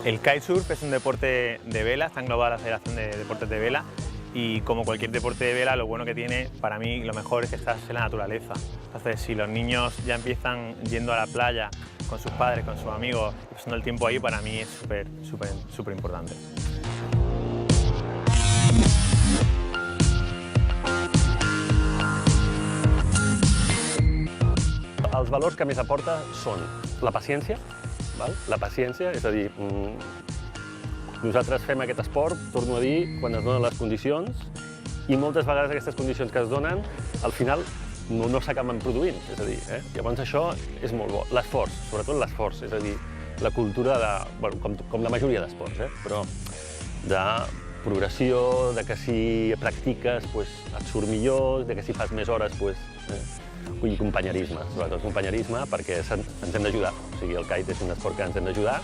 El kitesurf es un deporte de vela, está englobado en la Federación de Deportes de Vela y como cualquier deporte de vela, lo bueno que tiene, para mí, lo mejor es que estás en la naturaleza. Entonces, si los niños ya empiezan yendo a la playa con sus padres, con sus amigos, pasando el tiempo ahí, para mí es súper importante. Els valors que més aporta són la paciència, la paciència, és a dir, nosaltres fem aquest esport, torno a dir, quan es donen les condicions i moltes vegades aquestes condicions que es donen al final no s'acaben produint, és a dir, llavors això és molt bo. L'esforç, sobretot l'esforç, és a dir, la cultura de, bueno, com la majoria d'esports, però de progressió, de que si practiques et surt millor, de que si fas més hores i companyerisme, sobretot companyerisme, perquè ens hem d'ajudar. O sigui, el kite és un esport que ens hem d'ajudar,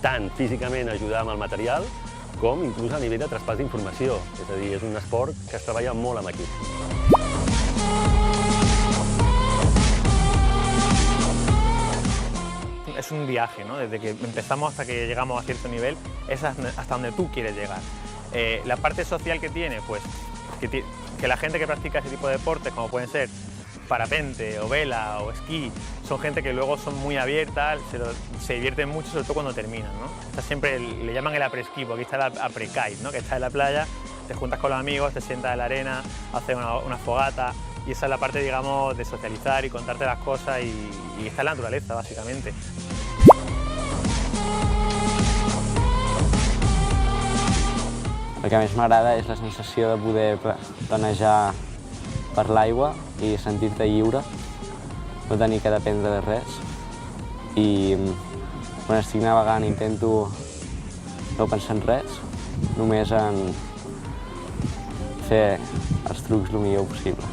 tant físicament ajudar amb el material, com inclús a nivell de traspàs d'informació. És a dir, és un esport que es treballa molt amb equip. Es un viaje, ¿no? Desde que empezamos hasta que llegamos a cierto nivel, es hasta donde tú quieres llegar. La parte social que tiene, pues que la gente que practica ese tipo de deportes, como pueden ser parapente o vela o esquí, son gente que luego son muy abiertas, se divierten mucho, sobre todo cuando terminan, ¿no? Está siempre, le llaman el après-ski, porque aquí está el après-kite, ¿no? Que estás en la playa, te juntas con los amigos, te sientas en la arena, haces una fogata, y esa es la parte, digamos, de socializar y contarte las cosas y está en la naturaleza, básicamente. El que més m'agrada és la sensació de poder planejar per l'aigua i sentir-te lliure, no tenir que dependre de res. I quan estic navegant intento no pensar en res, només en fer els trucs el millor possible.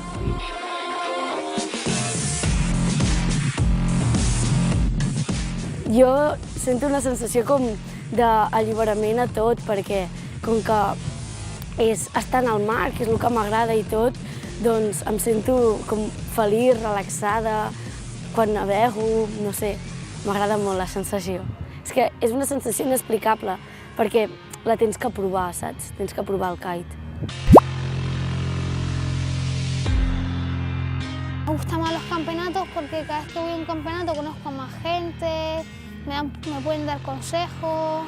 Jo sento una sensació com d'alliberament a tot, perquè com que és estar en el mar, que és el que m'agrada i tot, doncs em sento com feliç, relaxada, quan navego, no sé, m'agrada molt la sensació. És que és una sensació inexplicable, perquè la tens que provar, saps? Tens que provar el kite. Me gustan más los campeonatos porque cada vez que voy a un campeonato conozco a más gente, me pueden dar consejos.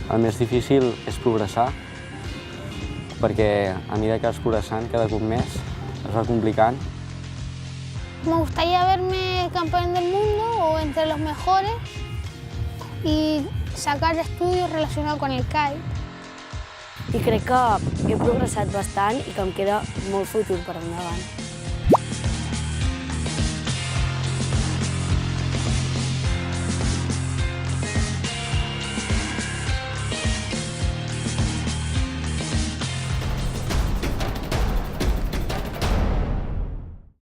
El més difícil és progressar, perquè a mesura que vas progressant cada cop més es va complicant. Me gustaría verme campeón del mundo o entre los mejores y sacar estudios relacionados con el kite. I crec que he progressat bastant i que em queda molt futur per endavant.